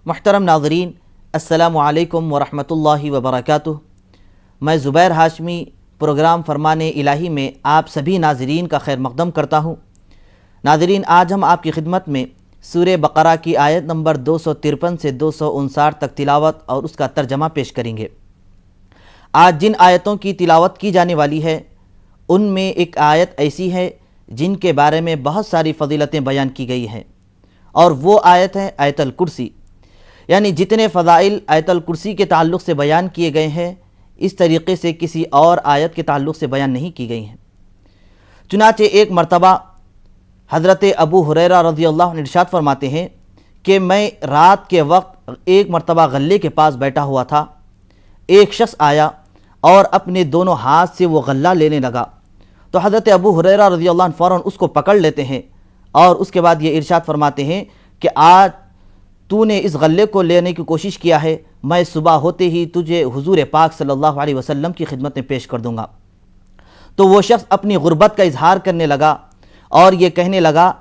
محترم ناظرین، السلام علیکم ورحمۃ اللہ وبرکاتہ۔ میں زبیر ہاشمی پروگرام فرمان الہی میں آپ سبھی ناظرین کا خیر مقدم کرتا ہوں۔ ناظرین، آج ہم آپ کی خدمت میں سورہ بقرہ کی آیت نمبر 253 سے 259 تک تلاوت اور اس کا ترجمہ پیش کریں گے۔ آج جن آیتوں کی تلاوت کی جانے والی ہے ان میں ایک آیت ایسی ہے جن کے بارے میں بہت ساری فضیلتیں بیان کی گئی ہیں، اور وہ آیت ہے آیت الکرسی۔ یعنی جتنے فضائل آیت الکرسی کے تعلق سے بیان کیے گئے ہیں اس طریقے سے کسی اور آیت کے تعلق سے بیان نہیں کی گئی ہیں۔ چنانچہ ایک مرتبہ حضرت ابو ہریرہ رضی اللہ عنہ ارشاد فرماتے ہیں کہ میں رات کے وقت ایک مرتبہ غلے کے پاس بیٹھا ہوا تھا، ایک شخص آیا اور اپنے دونوں ہاتھ سے وہ غلہ لینے لگا، تو حضرت ابو ہریرہ رضی اللہ عنہ فوراً اس کو پکڑ لیتے ہیں اور اس کے بعد یہ ارشاد فرماتے ہیں کہ آج تو نے اس غلے کو لینے کی کوشش کیا ہے، میں صبح ہوتے ہی تجھے حضور پاک صلی اللہ علیہ وسلم کی خدمت میں پیش کر دوں گا۔ تو وہ شخص اپنی غربت کا اظہار کرنے لگا اور یہ کہنے لگا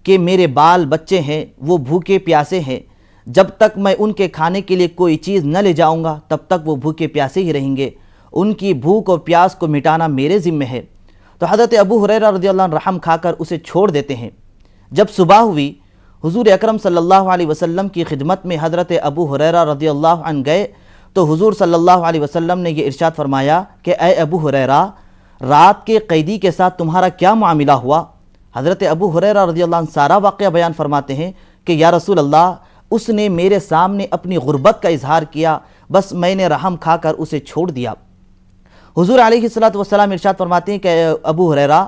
کہ میرے بال بچے ہیں، وہ بھوکے پیاسے ہیں، جب تک میں ان کے کھانے کے لیے کوئی چیز نہ لے جاؤں گا تب تک وہ بھوکے پیاسے ہی رہیں گے، ان کی بھوک اور پیاس کو مٹانا میرے ذمہ ہے۔ تو حضرت ابو ہریرہ رضی اللہ عنہ رحم کھا کر اسے چھوڑ دیتے ہیں۔ جب صبح ہوئی، حضور اکرم صلی اللہ علیہ وسلم کی خدمت میں حضرت ابو ہریرہ رضی اللہ عنہ گئے تو حضور صلی اللہ علیہ وسلم نے یہ ارشاد فرمایا کہ اے ابو ہریرہ، رات کے قیدی کے ساتھ تمہارا کیا معاملہ ہوا؟ حضرت ابو ہریرہ رضی اللہ عنہ سارا واقعہ بیان فرماتے ہیں کہ یا رسول اللہ، اس نے میرے سامنے اپنی غربت کا اظہار کیا، بس میں نے رحم کھا کر اسے چھوڑ دیا۔ حضور علیہ الصلوۃ والسلام ارشاد فرماتے ہیں کہ اے ابو ہریرہ،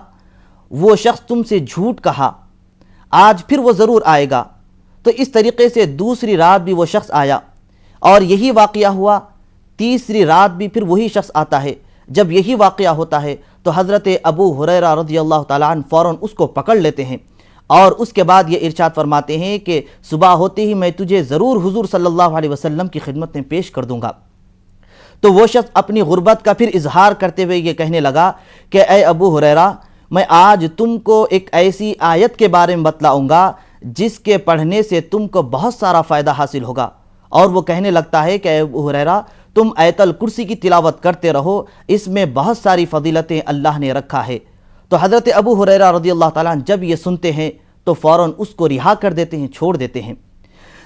وہ شخص تم سے جھوٹ کہا، آج پھر وہ ضرور آئے گا۔ تو اس طریقے سے دوسری رات بھی وہ شخص آیا اور یہی واقعہ ہوا، تیسری رات بھی پھر وہی شخص آتا ہے۔ جب یہی واقعہ ہوتا ہے تو حضرت ابو ہریرہ رضی اللہ تعالیٰ عنہ فوراً اس کو پکڑ لیتے ہیں اور اس کے بعد یہ ارشاد فرماتے ہیں کہ صبح ہوتے ہی میں تجھے ضرور حضور صلی اللہ علیہ وسلم کی خدمت میں پیش کر دوں گا۔ تو وہ شخص اپنی غربت کا پھر اظہار کرتے ہوئے یہ کہنے لگا کہ اے ابو ہریرہ، میں آج تم کو ایک ایسی آیت کے بارے میں بتلاؤں گا جس کے پڑھنے سے تم کو بہت سارا فائدہ حاصل ہوگا۔ اور وہ کہنے لگتا ہے کہ اے ابو ہریرہ، تم آیت الکرسی کی تلاوت کرتے رہو، اس میں بہت ساری فضیلتیں اللہ نے رکھا ہے۔ تو حضرت ابو ہریرہ رضی اللہ تعالیٰ عنہ جب یہ سنتے ہیں تو فوراً اس کو رہا کر دیتے ہیں، چھوڑ دیتے ہیں۔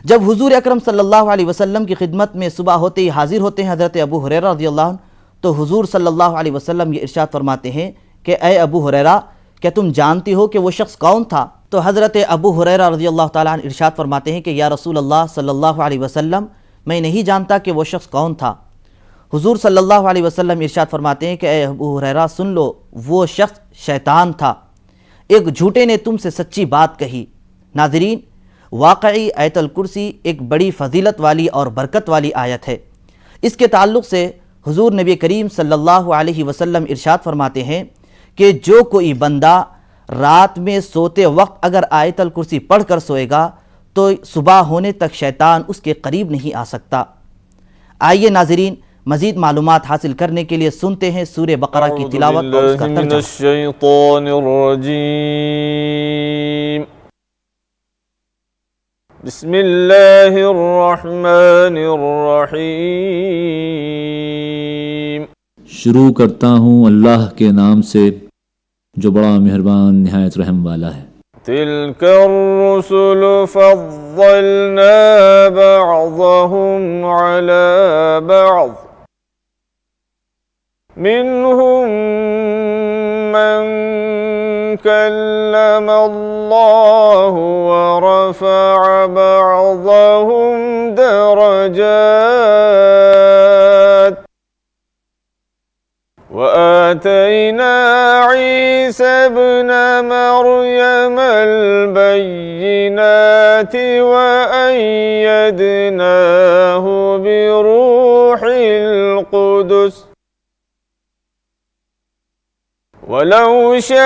جب حضور اکرم صلی اللہ علیہ وسلم کی خدمت میں صبح ہوتے ہی حاضر ہوتے ہیں حضرت ابو ہریرہ رضی اللہ عنہ، تو حضور صلی اللہ علیہ وسلم یہ ارشاد فرماتے ہیں کہ اے ابو ہریرہ، کیا تم جانتے ہو کہ وہ شخص کون تھا؟ تو حضرت ابو ہریرہ رضی اللہ تعالیٰ عنہ ارشاد فرماتے ہیں کہ یا رسول اللہ صلی اللہ علیہ وسلم، میں نہیں جانتا کہ وہ شخص کون تھا۔ حضور صلی اللہ علیہ وسلم ارشاد فرماتے ہیں کہ اے ابو ہریرہ سن لو، وہ شخص شیطان تھا، ایک جھوٹے نے تم سے سچی بات کہی۔ ناظرین، واقعی آیت الکرسی ایک بڑی فضیلت والی اور برکت والی آیت ہے۔ اس کے تعلق سے حضور نبی کریم صلی اللہ علیہ وسلم ارشاد فرماتے ہیں کہ جو کوئی بندہ رات میں سوتے وقت اگر آیت الکرسی پڑھ کر سوئے گا تو صبح ہونے تک شیطان اس کے قریب نہیں آ سکتا۔ آئیے ناظرین، مزید معلومات حاصل کرنے کے لیے سنتے ہیں سورہ بقرہ کی تلاوت اور اس کا ترجمہ۔ الشیطان الرجیم، بسم اللہ الرحمن الرحیم۔ شروع کرتا ہوں اللہ کے نام سے جو بڑا مہربان نہایت رحم والا ہے۔ تلک الرسل فضلنا بعضهم على بعض منهم من كلم الله ورفع بعضهم درجات وآتينا عيسى ابن مريم البينات وأيدناه بروح القدس ولو شاء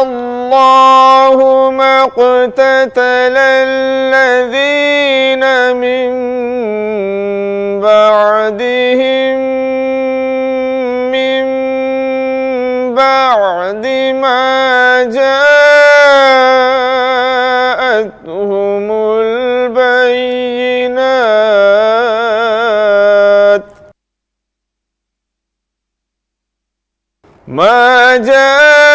الله ما اقتتل الذين من بعدهم من بعد ما جاءتهم البينات ما جاءتهم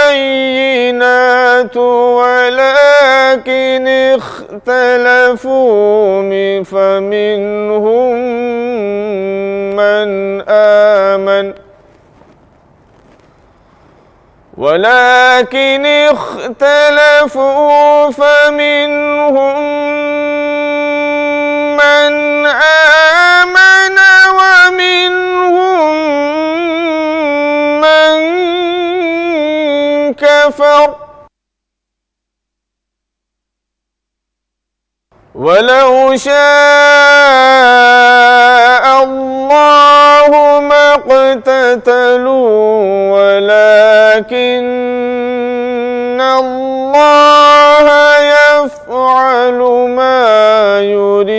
البينات ولكن اختلفوا فمنهم من آمن ولكن اختلفوا فمنهم من آمن ومنهم من كفر ولو شاء الله ما اقتتلوا ولكن الله يفعل ما يريد.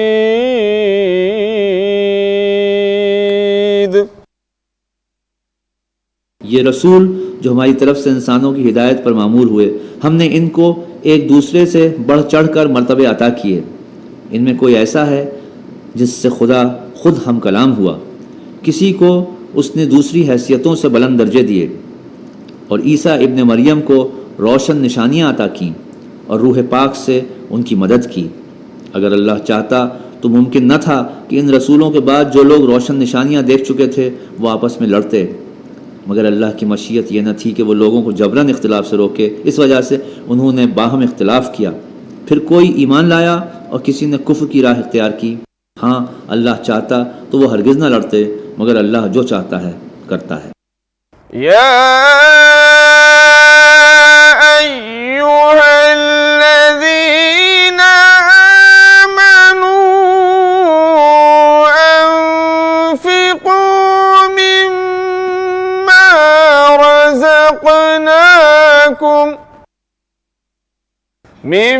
یہ رسول جو ہماری طرف سے انسانوں کی ہدایت پر معمور ہوئے، ہم نے ان کو ایک دوسرے سے بڑھ چڑھ کر مرتبے عطا کیے. ان میں کوئی ایسا ہے جس سے خدا خود ہم کلام ہوا، کسی کو اس نے دوسری حیثیتوں سے بلند درجے دیے، اور عیسیٰ ابن مریم کو روشن نشانیاں عطا کیں اور روح پاک سے ان کی مدد کی. اگر اللہ چاہتا تو ممکن نہ تھا کہ ان رسولوں کے بعد جو لوگ روشن نشانیاں دیکھ چکے تھے وہ آپس میں لڑتے، مگر اللہ کی مشیت یہ نہ تھی کہ وہ لوگوں کو جبراً اختلاف سے روکے. اس وجہ سے انہوں نے باہم اختلاف کیا. پھر کوئی ایمان لایا اور کسی نے کفر کی راہ اختیار کی. ہاں اللہ چاہتا تو وہ ہرگز نہ لڑتے، مگر اللہ جو چاہتا ہے کرتا ہے. یا ایھا الذین آمنوا انفقوا مما رزقناکم من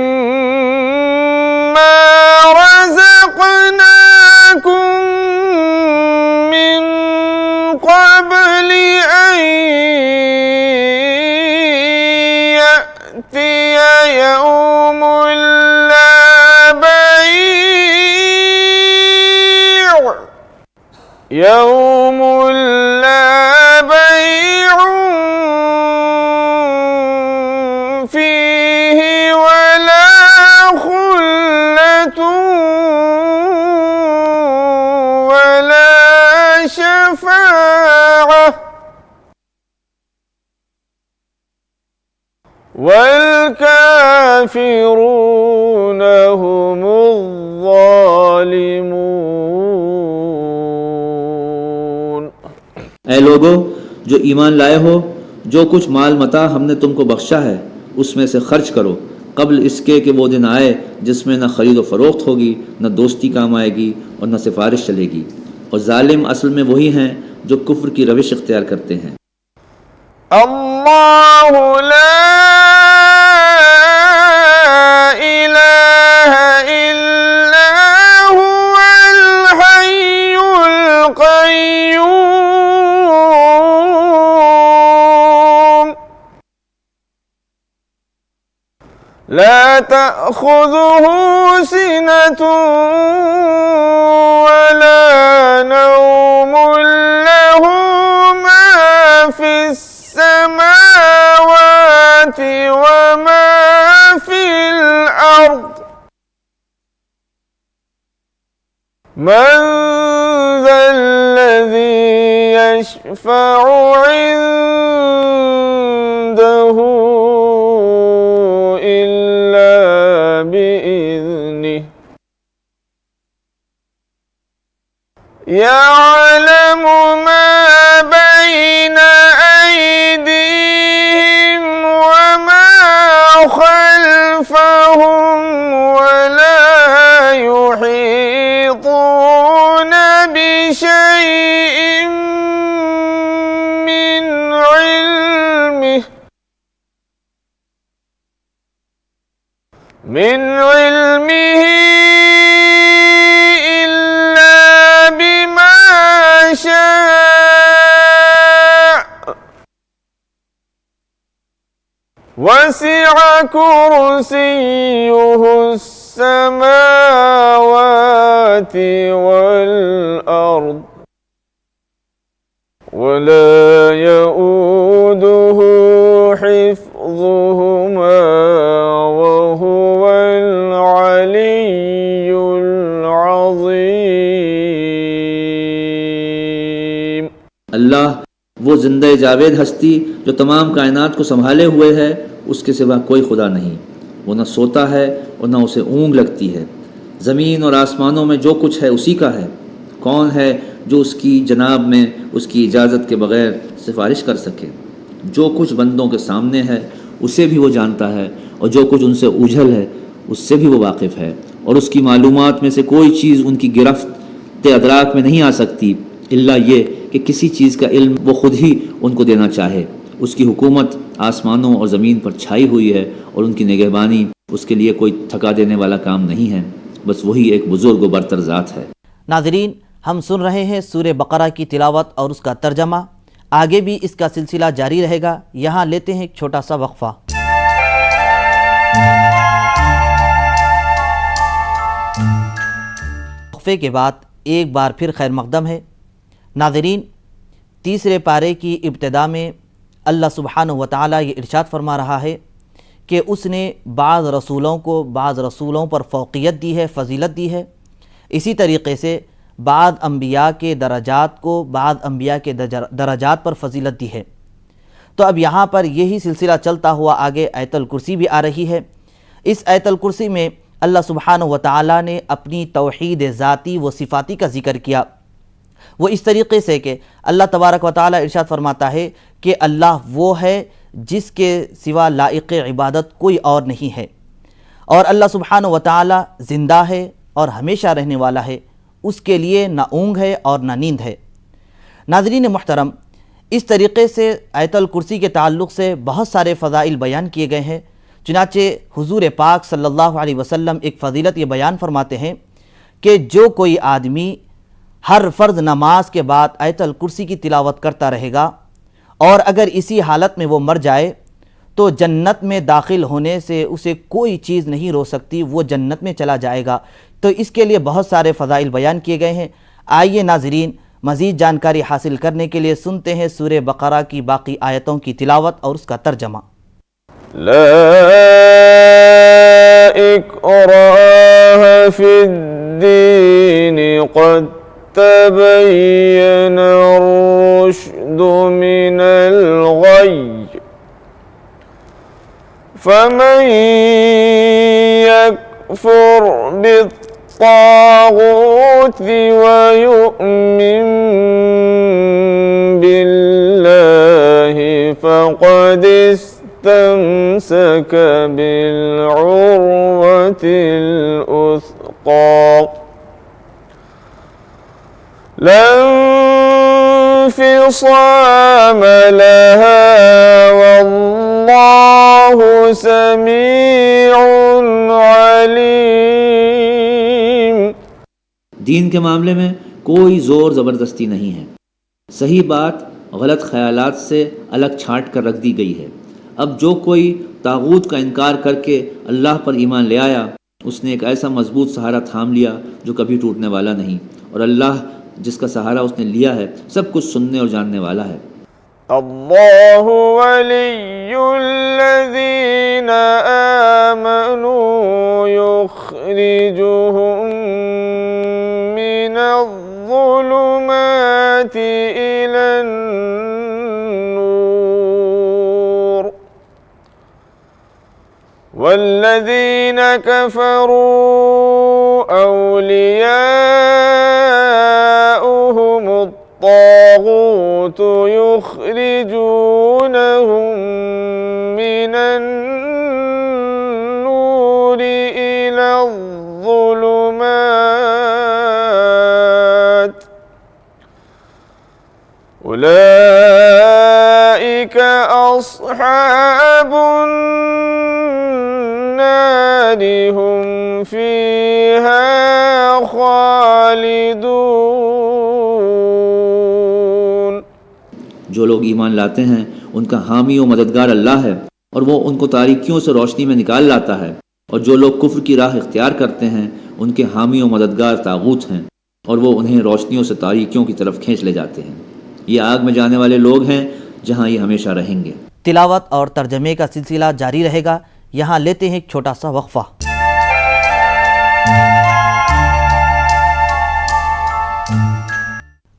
قبل أن يأتي يوم لا بيع فيه ولا خلة ولا شفاعة والكافرون هم الظالمون. اے لوگو جو ایمان لائے ہو، جو کچھ مال متاع ہم نے تم کو بخشا ہے اس میں سے خرچ کرو، قبل اس کے کہ وہ دن آئے جس میں نہ خرید و فروخت ہوگی، نہ دوستی کام آئے گی اور نہ سفارش چلے گی. اور ظالم اصل میں وہی ہیں جو کفر کی روش اختیار کرتے ہیں. اللہ لا الہ الا هو الحی القیوم لا تأخذه سنة ولا نوم له ما في السماوات وما في الأرض من ذا الذي يشفع عنده إلا بإذنه يعلم ما بين أيديهم وما خلفهم ولا يحيطون بشيء من علمه إلا بما شاء وسع كرسيه السماوات والأرض ولا يؤوده حفظهما وهو العلي العظيم. اللہ وہ زندہ جاوید ہستی جو تمام کائنات کو سنبھالے ہوئے ہے، اس کے سوا کوئی خدا نہیں. وہ نہ سوتا ہے اور نہ اسے اونگ لگتی ہے. زمین اور آسمانوں میں جو کچھ ہے اسی کا ہے. کون ہے جو اس کی جناب میں اس کی اجازت کے بغیر سفارش کر سکے؟ جو کچھ بندوں کے سامنے ہے اسے بھی وہ جانتا ہے، اور جو کچھ ان سے اوجھل ہے اس سے بھی وہ واقف ہے. اور اس کی معلومات میں سے کوئی چیز ان کی گرفت ادراک میں نہیں آ سکتی الا یہ کہ کسی چیز کا علم وہ خود ہی ان کو دینا چاہے. اس کی حکومت آسمانوں اور زمین پر چھائی ہوئی ہے، اور ان کی نگہبانی اس کے لیے کوئی تھکا دینے والا کام نہیں ہے. بس وہی ایک بزرگ و برتر ذات ہے. ناظرین، ہم سن رہے ہیں سورہ بقرہ کی تلاوت اور اس کا ترجمہ. آگے بھی اس کا سلسلہ جاری رہے گا. یہاں لیتے ہیں ایک چھوٹا سا وقفہ. وقفے کے بعد ایک بار پھر خیر مقدم ہے. ناظرین، تیسرے پارے کی ابتدا میں اللہ سبحانہ و تعالیٰ یہ ارشاد فرما رہا ہے کہ اس نے بعض رسولوں کو بعض رسولوں پر فوقیت دی ہے، فضیلت دی ہے. اسی طریقے سے بعض انبیاء کے درجات کو بعض انبیاء کے درجات پر فضیلت دی ہے. تو اب یہاں پر یہی سلسلہ چلتا ہوا آگے آیت الکرسی بھی آ رہی ہے. اس آیت الکرسی میں اللہ سبحانہ و تعالیٰ نے اپنی توحید ذاتی و صفاتی کا ذکر کیا. وہ اس طریقے سے کہ اللہ تبارک و تعالیٰ ارشاد فرماتا ہے کہ اللہ وہ ہے جس کے سوا لائق عبادت کوئی اور نہیں ہے، اور اللہ سبحانہ و تعالیٰ زندہ ہے اور ہمیشہ رہنے والا ہے. اس کے لیے نہ اونگ ہے اور نہ نیند ہے. ناظرین محترم، اس طریقے سے آیت الکرسی کے تعلق سے بہت سارے فضائل بیان کیے گئے ہیں. چنانچہ حضور پاک صلی اللہ علیہ وسلم ایک فضیلت یہ بیان فرماتے ہیں کہ جو کوئی آدمی ہر فرض نماز کے بعد آیت الکرسی کی تلاوت کرتا رہے گا اور اگر اسی حالت میں وہ مر جائے تو جنت میں داخل ہونے سے اسے کوئی چیز نہیں روک سکتی، وہ جنت میں چلا جائے گا. تو اس کے لیے بہت سارے فضائل بیان کیے گئے ہیں. آئیے ناظرین، مزید جانکاری حاصل کرنے کے لیے سنتے ہیں سورہ بقرہ کی باقی آیتوں کی تلاوت اور اس کا ترجمہ. لا اکراہ فی الدین قد تبین الرشد من الغی فمن یکفر بالطاغوت ویؤمن باللہ فقد استمسك بالعروة الأثقى لا انفصام لها والله سميع عليم. دین کے معاملے میں کوئی زور زبردستی نہیں ہے. صحیح بات غلط خیالات سے الگ چھانٹ کر رکھ دی گئی ہے. اب جو کوئی طاغوت کا انکار کر کے اللہ پر ایمان لے آیا، اس نے ایک ایسا مضبوط سہارا تھام لیا جو کبھی ٹوٹنے والا نہیں، اور اللہ جس کا سہارا اس نے لیا ہے سب کچھ سننے اور جاننے والا ہے. اللہ ولی الذین آمنوا یخرجهم من الظلمات إلى النور والذین كفروا أولیاؤهم الطاغوت يخرجونهم من النور إلى الظلمات أولئك أصحاب النار هم فيها خالدون. جو لوگ ایمان لاتے ہیں ان کا حامی و مددگار اللہ ہے، اور وہ ان کو تاریکیوں سے روشنی میں نکال لاتا ہے، اور جو لوگ کفر کی راہ اختیار کرتے ہیں ان کے حامی و مددگار طاغوت ہیں، اور وہ انہیں روشنیوں سے تاریکیوں کی طرف کھینچ لے جاتے ہیں۔ یہ آگ میں جانے والے لوگ ہیں جہاں یہ ہمیشہ رہیں گے۔ تلاوت اور ترجمے کا سلسلہ جاری رہے گا۔ یہاں لیتے ہیں ایک چھوٹا سا وقفہ۔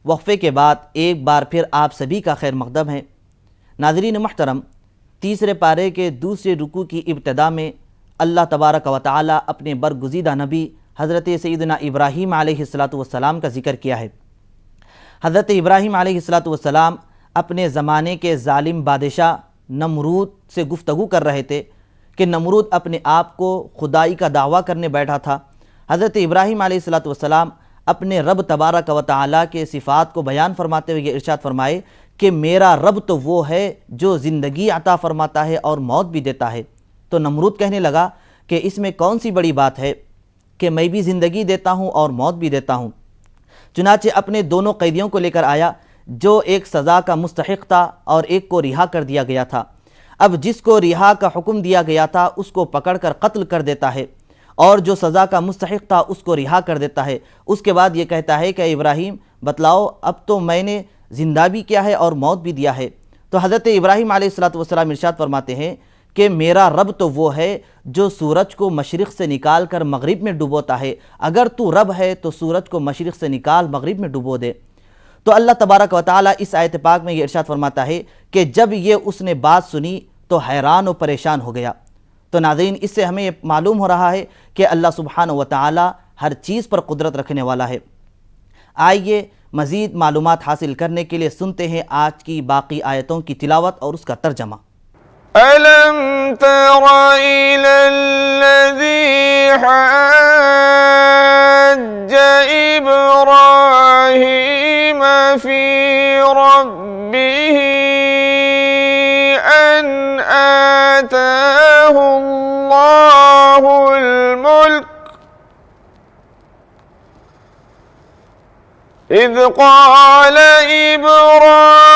وقفے کے بعد ایک بار پھر آپ سبھی کا خیر مقدم ہے۔ ناظرین محترم، تیسرے پارے کے دوسرے رکوع کی ابتدا میں اللہ تبارک و تعالی اپنے برگزیدہ نبی حضرت سیدنا ابراہیم علیہ السلام کا ذکر کیا ہے۔ حضرت ابراہیم علیہ السلام اپنے زمانے کے ظالم بادشاہ نمرود سے گفتگو کر رہے تھے کہ نمرود اپنے آپ کو خدائی کا دعویٰ کرنے بیٹھا تھا۔ حضرت ابراہیم علیہ السلام اپنے رب تبارک و تعالیٰ کے صفات کو بیان فرماتے ہوئے یہ ارشاد فرمائے کہ میرا رب تو وہ ہے جو زندگی عطا فرماتا ہے اور موت بھی دیتا ہے۔ تو نمرود کہنے لگا کہ اس میں کون سی بڑی بات ہے کہ میں بھی زندگی دیتا ہوں اور موت بھی دیتا ہوں۔ چنانچہ اپنے دونوں قیدیوں کو لے کر آیا، جو ایک سزا کا مستحق تھا اور ایک کو رہا کر دیا گیا تھا۔ اب جس کو رہا کا حکم دیا گیا تھا اس کو پکڑ کر قتل کر دیتا ہے، اور جو سزا کا مستحق تھا اس کو رہا کر دیتا ہے۔ اس کے بعد یہ کہتا ہے کہ ابراہیم بتلاؤ، اب تو میں نے زندہ بھی کیا ہے اور موت بھی دیا ہے۔ تو حضرت ابراہیم علیہ السلام ارشاد فرماتے ہیں کہ میرا رب تو وہ ہے جو سورج کو مشرق سے نکال کر مغرب میں ڈبوتا ہے۔ اگر تو رب ہے تو سورج کو مشرق سے نکال مغرب میں ڈبو دے۔ تو اللہ تبارک و تعالیٰ اس آیت پاک میں یہ ارشاد فرماتا ہے کہ جب یہ اس نے بات سنی تو حیران و پریشان ہو گیا۔ تو ناظرین، اس سے ہمیں یہ معلوم ہو رہا ہے کہ اللہ سبحانہ و تعالیٰ ہر چیز پر قدرت رکھنے والا ہے۔ آئیے مزید معلومات حاصل کرنے کے لیے سنتے ہیں آج کی باقی آیتوں کی تلاوت اور اس کا ترجمہ۔ أَلَمْ تَرَ إِلَى الَّذِي حَاجَّ إِبْرَاهِيمَ فِي رَبِّهِ أَنْ آتَاهُ اللَّهُ الْمُلْكَ إِذْ قَالَ إِبْرَاهِيمُ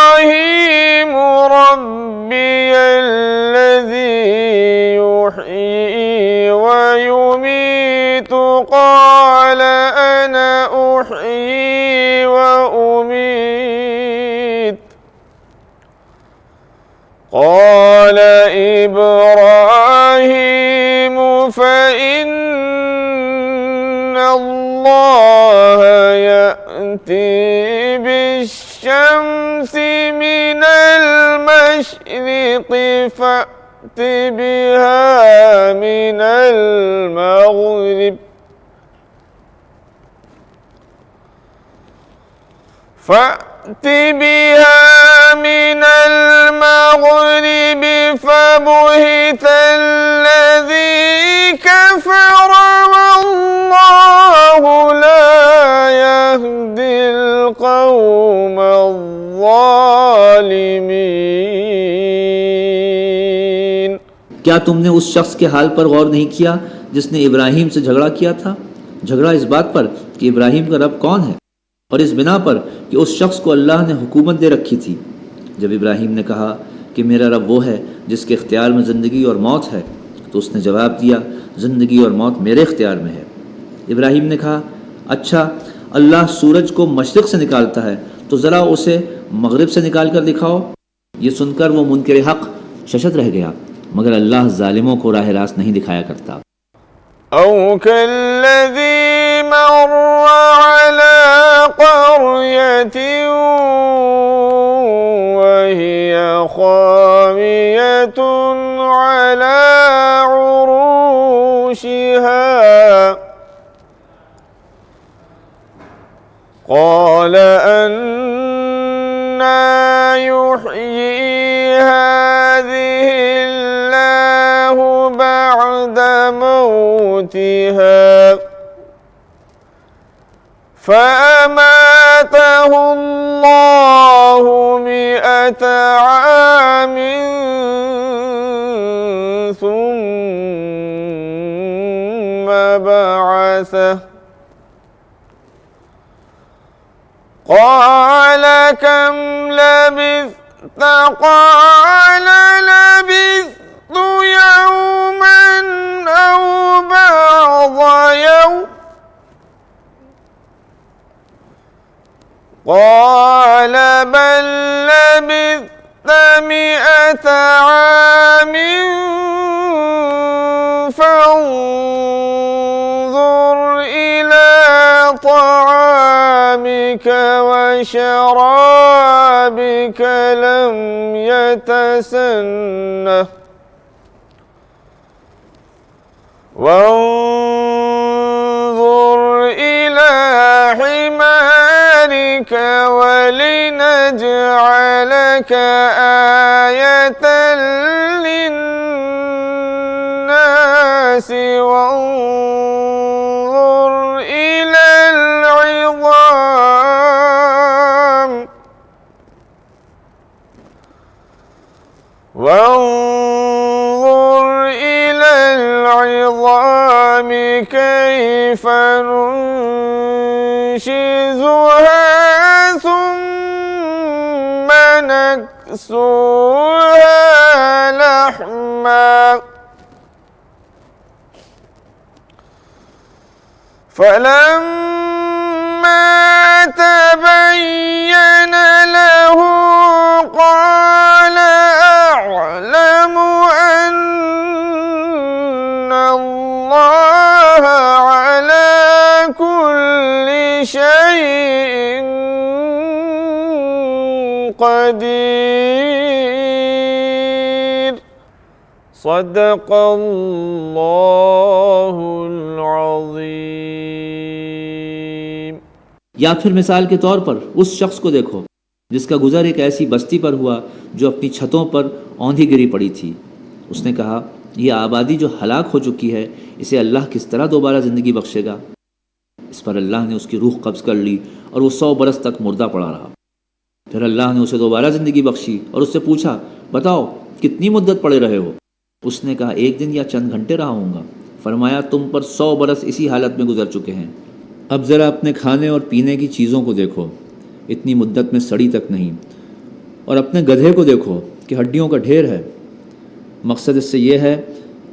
رَبِّيَ الَّذِي يُحْيِي وَيُمِيتُ قَالَ أَنَا أُحْيِي وَأُمِيتُ قَالَ إِبْرَاهِيمُ فَإِنَّ اللَّهَ يَأْتِي بِالشَّمْسِ مِنَ الْمَشْرِقِ فَأْتِ بِهَا مِنَ المغرب فبهت الذي كفر والله لا يهدي القوم الظالمين۔ کیا تم نے اس شخص کے حال پر غور نہیں کیا جس نے ابراہیم سے جھگڑا کیا تھا؟ جھگڑا اس بات پر کہ ابراہیم کا رب کون ہے، اور اس بنا پر کہ اس شخص کو اللہ نے حکومت دے رکھی تھی۔ جب ابراہیم نے کہا کہ میرا رب وہ ہے جس کے اختیار میں زندگی اور موت ہے، تو اس نے جواب دیا زندگی اور موت میرے اختیار میں ہے۔ ابراہیم نے کہا اچھا، اللہ سورج کو مشرق سے نکالتا ہے تو ذرا اسے مغرب سے نکال کر دکھاؤ۔ یہ سن کر وہ منکر حق ششت رہ گیا، مگر اللہ ظالموں کو راہ راست نہیں دکھایا کرتا۔ أو كالذي مر على قرية وهي خاوية على عروشها قال أنى يحيي هذه الله بعد موتها فأماته الله 100 عام ثم بعثه قال كم لبثت قال لبثت قال بل لبثت 100 عام فانظر إلى طعامك وشرابك لم يتسنه وانظر إلى حمارك ولنجعلك آية للناس وانظر إلى العظام كيف ننشزها ثم نكسوها لحما فلما تبين له قال أعلم أن الله على كل شيء قدير صدق اللہ العظیم۔ یا پھر مثال کے طور پر اس شخص کو دیکھو جس کا گزر ایک ایسی بستی پر ہوا جو اپنی چھتوں پر اوندھی گری پڑی تھی۔ اس نے کہا یہ آبادی جو ہلاک ہو چکی ہے اسے اللہ کس طرح دوبارہ زندگی بخشے گا؟ اس پر اللہ نے اس کی روح قبض کر لی اور وہ 100 برس تک مردہ پڑا رہا۔ پھر اللہ نے اسے دوبارہ زندگی بخشی اور اس سے پوچھا بتاؤ کتنی مدت پڑے رہے ہو؟ اس نے کہا 1 دن یا چند گھنٹے رہا ہوں گا۔ فرمایا تم پر 100 برس اسی حالت میں گزر چکے ہیں۔ اب ذرا اپنے کھانے اور پینے کی چیزوں کو دیکھو، اتنی مدت میں سڑی تک نہیں، اور اپنے گدھے کو دیکھو کہ ہڈیوں کا ڈھیر ہے۔ مقصد اس سے یہ ہے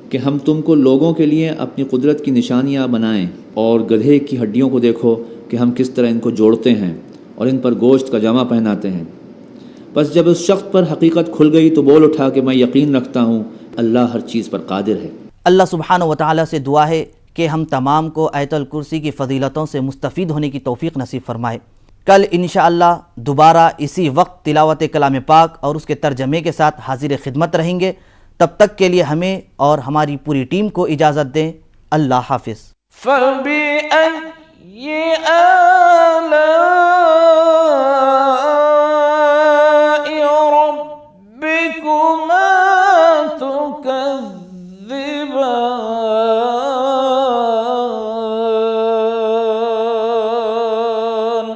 کہ ہم تم کو لوگوں کے لیے اپنی قدرت کی نشانیاں بنائیں، اور گدھے کی ہڈیوں کو دیکھو کہ ہم کس طرح ان کو جوڑتے ہیں اور ان پر گوشت کا جامہ پہناتے ہیں۔ بس جب اس شخص پر حقیقت کھل گئی تو بول اٹھا کہ میں یقین رکھتا ہوں اللہ ہر چیز پر قادر ہے۔ اللہ سبحانہ و تعالیٰ سے دعا ہے کہ ہم تمام کو آیت الکرسی کی فضیلتوں سے مستفید ہونے کی توفیق نصیب فرمائے۔ کل انشاءاللہ دوبارہ اسی وقت تلاوت کلام پاک اور اس کے ترجمے کے ساتھ حاضر خدمت رہیں گے۔ تب تک کے لیے ہمیں اور ہماری پوری ٹیم کو اجازت دیں۔ اللہ حافظ۔